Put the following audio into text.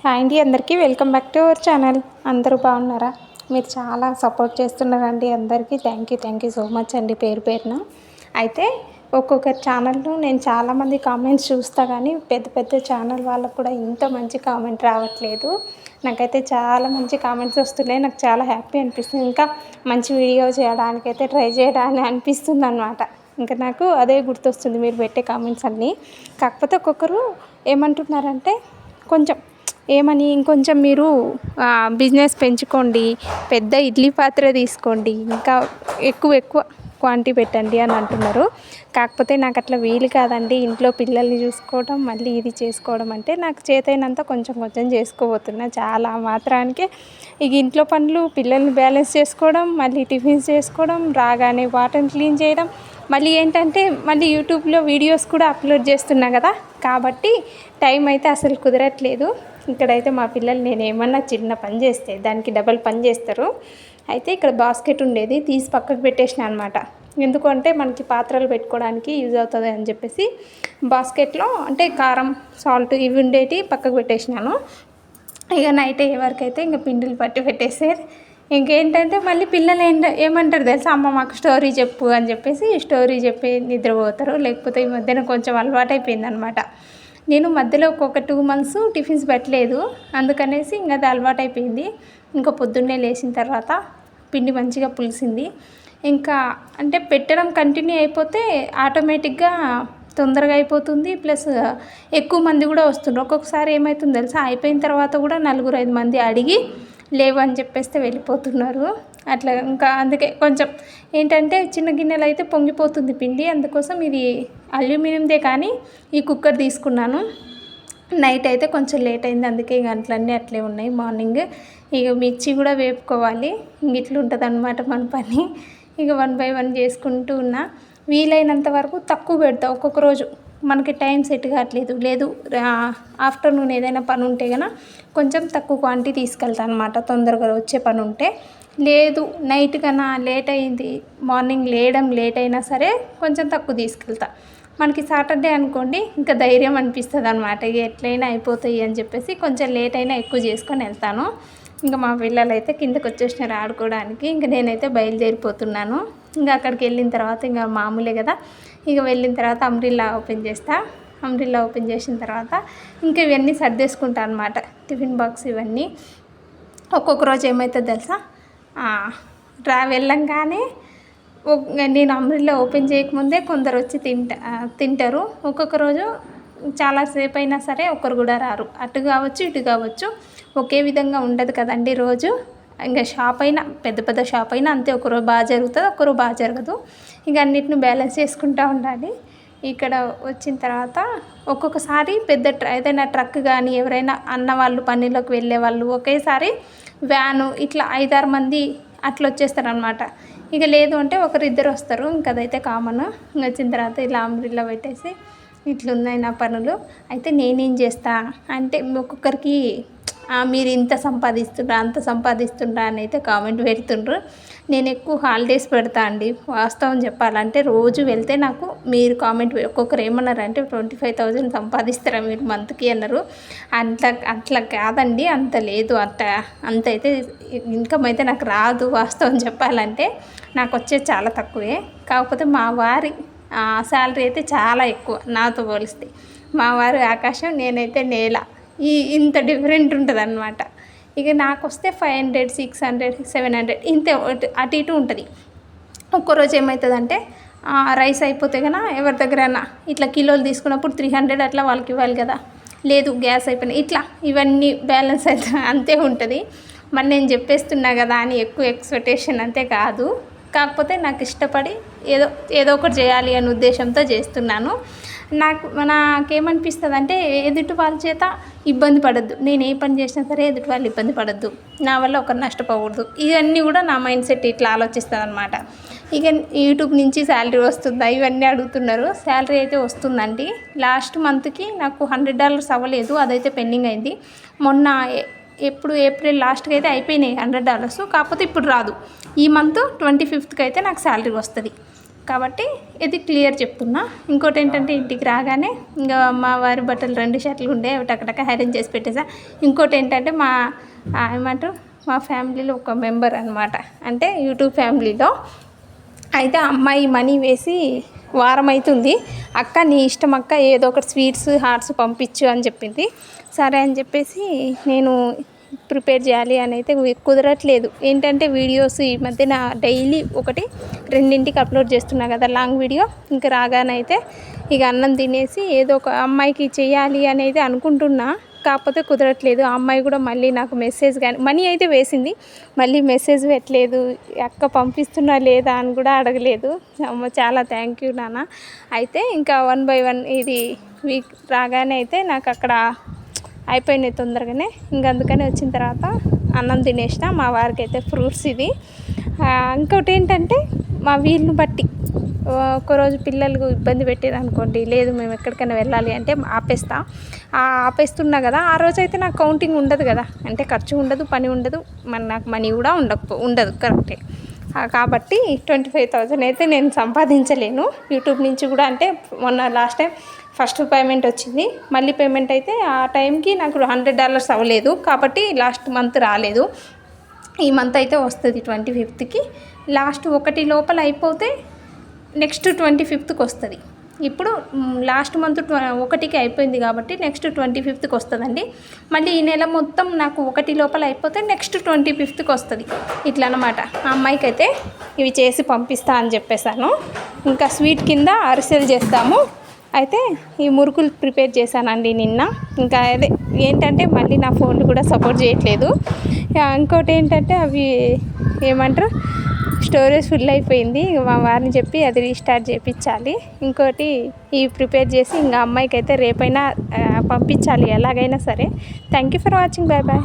Hi అండి, అందరికీ welcome back to our channel. అందరూ బాగున్నారా? మీరు చాలా సపోర్ట్ చేస్తున్నారండి. అందరికీ థ్యాంక్ యూ సో మచ్ అండి, పేరు పేరున. అయితే ఒక్కొక్క ఛానల్లో నేను చాలామంది కామెంట్స్ చూస్తా, కానీ పెద్ద పెద్ద ఛానల్ వాళ్ళకు కూడా ఇంత మంచి కామెంట్ రావట్లేదు. నాకైతే చాలా మంచి కామెంట్స్ వస్తున్నాయి. నాకు చాలా హ్యాపీ అనిపిస్తుంది. ఇంకా మంచి వీడియో చేయడానికైతే ట్రై చేయడానికి అనిపిస్తుంది అన్నమాట. ఇంకా నాకు అదే గుర్తొస్తుంది మీరు పెట్టే కామెంట్స్ అన్నీ. కాకపోతే ఒక్కొక్కరు ఏమంటున్నారంటే, కొంచెం ఏమని ఇంకొంచెం మీరు బిజినెస్ పెంచుకోండి, పెద్ద ఇడ్లీ పాత్ర తీసుకోండి, ఇంకా ఎక్కువ క్వాంటిటీ పెట్టండి అని అంటున్నారు. కాకపోతే నాకు అట్లా వీలు కాదండి. ఇంట్లో పిల్లల్ని చూసుకోవడం, మళ్ళీ ఇది చేసుకోవడం అంటే నాకు చేతైనంత కొంచెం చేసుకోబోతున్నా. చాలా మాత్రానికి ఇక ఇంట్లో పనులు, పిల్లల్ని బ్యాలెన్స్ చేసుకోవడం, మళ్ళీ టిఫిన్స్ చేసుకోవడం, రాగానే వాటర్ని క్లీన్ చేయడం, మళ్ళీ ఏంటంటే మళ్ళీ యూట్యూబ్లో వీడియోస్ కూడా అప్లోడ్ చేస్తున్నా కదా, కాబట్టి టైం అయితే అసలు కుదరట్లేదు. ఇక్కడైతే మా పిల్లలు నేను ఏమన్నా చిన్న పని చేస్తే దానికి డబల్ పని చేస్తారు. అయితే ఇక్కడ బాస్కెట్ ఉండేది తీసి పక్కకు పెట్టేసిన అనమాట. ఎందుకంటే మనకి పాత్రలు పెట్టుకోవడానికి యూజ్ అవుతుంది అని చెప్పేసి బాస్కెట్లో అంటే కారం, సాల్ట్ ఇవి ఉండేటి పక్కకు పెట్టేసినాను. ఇక నైట్ అయ్యే వరకు అయితే ఇంకా పిండిలు పట్టి పెట్టేసారు. ఇంకేంటంటే మళ్ళీ పిల్లలు ఏమంటారు తెలుసా, అమ్మ మాకు స్టోరీ చెప్పు అని చెప్పేసి స్టోరీ చెప్పి నిద్రపోతారు. లేకపోతే ఈ మధ్యన కొంచెం అలవాటు అయిపోయింది అనమాట. నేను మధ్యలో ఒక్కొక్క 2 months టిఫిన్స్ పెట్టలేదు, అందుకనేసి ఇంకా అది అలవాటు అయిపోయింది. ఇంకా పొద్దున్నే లేచిన తర్వాత పిండి మంచిగా పులిసింది. ఇంకా అంటే పెట్టడం కంటిన్యూ అయిపోతే ఆటోమేటిక్గా తొందరగా అయిపోతుంది. ప్లస్ ఎక్కువ మంది కూడా వస్తుండ్రు. ఒక్కొక్కసారి ఏమవుతుంది తెలుసా, అయిపోయిన తర్వాత కూడా 4-5 మంది అడిగి లేవు అని చెప్పేస్తే వెళ్ళిపోతున్నారు. అట్లా ఇంకా అందుకే కొంచెం ఏంటంటే చిన్న గిన్నెలు అయితే పొంగిపోతుంది పిండి. అందుకోసం ఇది అల్యూమినియందే కానీ ఈ కుక్కర్ తీసుకున్నాను. నైట్ అయితే కొంచెం లేట్ అయింది, అందుకే ఇక అట్లన్నీ అట్లే ఉన్నాయి. మార్నింగ్ ఇక మిర్చి కూడా వేపుకోవాలి. ఇంక ఇట్లా ఉంటుంది అన్నమాట మన పని. ఇక 1 by 1 చేసుకుంటూ ఉన్నా. వీలైనంత వరకు తక్కువ పెడతా. ఒక్కొక్క రోజు మనకి టైం సెట్ కావట్లేదు, లేదు ఆఫ్టర్నూన్ ఏదైనా పని ఉంటే కనుక కొంచెం తక్కువ క్వాంటిటీ తీసుకెళ్తాను అనమాట, తొందరగా వచ్చే పని ఉంటే. లేదు నైట్ కన్నా లేట్ అయింది, మార్నింగ్ లేయడం లేట్ అయినా సరే కొంచెం తక్కువ తీసుకెళ్తా. మనకి సాటర్డే అనుకోండి ఇంకా ధైర్యం అనిపిస్తుంది అనమాట, ఇక ఎట్లయినా అయిపోతాయి అని చెప్పేసి కొంచెం లేట్ అయినా ఎక్కువ చేసుకొని వెళ్తాను. ఇంకా మా పిల్లలు అయితే కిందకు వచ్చేసినారు ఆడుకోవడానికి. ఇంకా నేనైతే బయలుదేరిపోతున్నాను. ఇంకా అక్కడికి వెళ్ళిన తర్వాత ఇంకా మామూలే కదా, ఇక వెళ్ళిన తర్వాత అంబ్రిల్లా ఓపెన్ చేస్తా. అంబ్రిల్లా ఓపెన్ చేసిన తర్వాత ఇంకా ఇవన్నీ సర్దేసుకుంటా అనమాట, టిఫిన్ బాక్స్ ఇవన్నీ. ఒక్కొక్క రోజు ఏమవుతుంది తెలుసా, వెళ్ళంగానే నేను అంబ్రిల్లా ఓపెన్ చేయకముందే కొందరు వచ్చి తింటారు. ఒక్కొక్క రోజు చాలాసేపు అయినా సరే ఒక్కరు కూడా రారు. అటు కావచ్చు ఇటు కావచ్చు, ఒకే విధంగా ఉండదు కదండి రోజు. ఇంకా షాప్ అయినా పెద్ద షాప్ అయినా అంతే, ఒకరోజు బాగా జరుగుతుంది, ఒకరోజు బాగా జరగదు. ఇక అన్నిటిని బ్యాలెన్స్ చేసుకుంటూ ఉండాలి. ఇక్కడ వచ్చిన తర్వాత ఒక్కొక్కసారి ఏదైనా ట్రక్ కానీ ఎవరైనా అన్న వాళ్ళు పనిలోకి వెళ్ళే వాళ్ళు ఒకేసారి వ్యాను ఇట్లా 5-6 మంది అట్లా వచ్చేస్తారనమాట. ఇక లేదు అంటే ఒకరిద్దరు వస్తారు, ఇంకా అదైతే కామన్. ఇంక వచ్చిన తర్వాత ఇలా అంబ్రిల్లా పెట్టేసి ఇట్లున్నాయి నా పనులు. అయితే నేనేం చేస్తా అంటే ఒక్కొక్కరికి మీరు ఇంత సంపాదిస్తుండ్రా అంత సంపాదిస్తుండ్రా అని అయితే కామెంట్ పెడుతుండ్రు. నేను ఎక్కువ హాలిడేస్ పెడతా అండి. వాస్తవం చెప్పాలంటే రోజు వెళ్తే నాకు మీరు కామెంట్ ఒక్కొక్కరు ఏమన్నారంటే 25,000 సంపాదిస్తారా మీరు మంత్కి అన్నారు. అట్లా కాదండి, అంత లేదు, అంత అయితే ఇన్కమ్ అయితే నాకు రాదు. వాస్తవం చెప్పాలంటే నాకు వచ్చేది చాలా తక్కువే. కాకపోతే మా వారి శాలరీ అయితే చాలా ఎక్కువ నాతో పోలిస్తే. మా వారు ఆకాశం, నేనైతే నేల, ఇంత డిఫరెంట్ ఉంటుంది అన్నమాట. ఇక నాకు వస్తే 500, 600, 700 ఇంతే అటు ఇటు ఉంటుంది. ఒక్కరోజు ఏమవుతుందంటే రైస్ అయిపోతే కన్నా ఎవరి దగ్గరైనా ఇట్లా కిలోలు తీసుకున్నప్పుడు 300 అట్లా వాళ్ళకి ఇవ్వాలి కదా, లేదు గ్యాస్ అయిపోయినాయి, ఇట్లా ఇవన్నీ బ్యాలెన్స్ అయితే అంతే ఉంటుంది. మరి నేను చెప్పేస్తున్నా కదా అని ఎక్కువ ఎక్స్పెక్టేషన్ అంతే కాదు. కాకపోతే నాకు ఇష్టపడి ఏదో ఒకటి చేయాలి అనే ఉద్దేశంతో చేస్తున్నాను. నాకేమనిపిస్తుంది అంటే ఎదుటి వాళ్ళ చేత ఇబ్బంది పడద్దు. నేను ఏ పని చేసినా సరే ఎదుటి వాళ్ళు ఇబ్బంది పడద్దు, నా వల్ల ఒకరు నష్టపోకూడదు. ఇవన్నీ కూడా నా మైండ్ సెట్ ఇట్లా ఆలోచిస్తుంది అనమాట. ఇక యూట్యూబ్ నుంచి శాలరీ వస్తుందా ఇవన్నీ అడుగుతున్నారు. శాలరీ అయితే వస్తుందండి. లాస్ట్ మంత్కి నాకు $100 అవ్వలేదు, అదైతే పెండింగ్ అయింది. మొన్న ఏప్రిల్ లాస్ట్కి అయితే అయిపోయినాయి $100. కాకపోతే ఇప్పుడు రాదు. ఈ మంత్ 25th అయితే నాకు శాలరీ వస్తుంది. కాబట్టి ఇది క్లియర్ చెప్తున్నా. ఇంకోటి ఏంటంటే ఇంటికి రాగానే ఇంకా మా వారి బట్టలు 2 షర్ట్లు ఉండే అవి టకటక ఐరన్ చేసి పెట్టేసా. ఇంకోటి ఏంటంటే ఏమంటారు మా ఫ్యామిలీలో ఒక మెంబర్ అనమాట, అంటే యూట్యూబ్ ఫ్యామిలీలో అయితే అమ్మాయి మనీ వేసి వారం అవుతుంది, అక్క నీ ఇష్టం అక్క ఏదో ఒకటి స్వీట్స్ హార్ట్స్ పంపించు అని చెప్పింది. సరే అని చెప్పేసి నేను ప్రిపేర్ చేయాలి అని అయితే కుదరట్లేదు. ఏంటంటే వీడియోస్ ఈ మధ్యన డైలీ 1-2ంటికి అప్లోడ్ చేస్తున్నా కదా లాంగ్ వీడియో. ఇంకా రాగానైతే ఇక అన్నం తినేసి ఏదో ఒక అమ్మాయికి చేయాలి అనేది అనుకుంటున్నా, కాకపోతే కుదరట్లేదు. ఆ అమ్మాయి కూడా మళ్ళీ నాకు మెసేజ్ కానీ మనీ అయితే వేసింది, మళ్ళీ మెసేజ్ పెట్టలేదు, అక్క పంపిస్తున్నా లేదా అని కూడా అడగలేదు. అమ్మ చాలా థ్యాంక్ యూ నాన్న. అయితే ఇంకా 1 by 1 ఇది వీక్ రాగానే అయితే నాకు అక్కడ అయిపోయినాయి తొందరగానే. ఇంక అందుకని వచ్చిన తర్వాత అన్నం తినేసిన. మా వారికి అయితే ఫ్రూట్స్ ఇది. ఇంకోటి ఏంటంటే మా వీలుని బట్టి ఒక్కరోజు పిల్లలకు ఇబ్బంది పెట్టారు అనుకోండి, లేదు మేము ఎక్కడికైనా వెళ్ళాలి అంటే ఆపేస్తున్నా కదా, ఆ రోజు అయితే నాకు కౌంటింగ్ ఉండదు కదా, అంటే ఖర్చు ఉండదు, పని ఉండదు, నాకు మనీ కూడా ఉండదు కరెక్టే. కాబట్టి 25,000 అయితే నేను సంపాదించలేను యూట్యూబ్ నుంచి కూడా. అంటే మొన్న లాస్ట్ టైం ఫస్ట్ పేమెంట్ వచ్చింది, మళ్ళీ పేమెంట్ అయితే ఆ టైంకి నాకు $100 అవ్వలేదు, కాబట్టి లాస్ట్ మంత్ రాలేదు. ఈ మంత్ అయితే వస్తుంది 25th. లాస్ట్ 1 లోపల అయిపోతే నెక్స్ట్ 25th వస్తుంది. ఇప్పుడు లాస్ట్ మంత్ 1కి అయిపోయింది కాబట్టి నెక్స్ట్ 25th వస్తుందండి. మళ్ళీ ఈ నెల మొత్తం నాకు 1 లోపల అయిపోతే నెక్స్ట్ 25th వస్తుంది. ఇట్లా అనమాట. ఆ అమ్మాయికి అయితే ఇవి చేసి పంపిస్తా అని చెప్పేశాను. ఇంకా స్వీట్ కింద అరిసెలు చేస్తాము. అయితే ఈ మురుకులు ప్రిపేర్ చేశానండి నిన్న. ఇంకా అదే ఏంటంటే మళ్ళీ నా ఫోన్లు కూడా సపోర్ట్ చేయట్లేదు. ఇంకోటి ఏంటంటే అవి ఏమంటారు స్టోరేజ్ ఫుల్ అయిపోయింది, మా వారిని చెప్పి అది రీస్టార్ట్ చేయించాలి. ఇంకోటి ఇవి ప్రిపేర్ చేసి ఇంకా అమ్మాయికి అయితే రేపైనా పంపించాలి ఎలాగైనా సరే. Thank you for watching. Bye bye.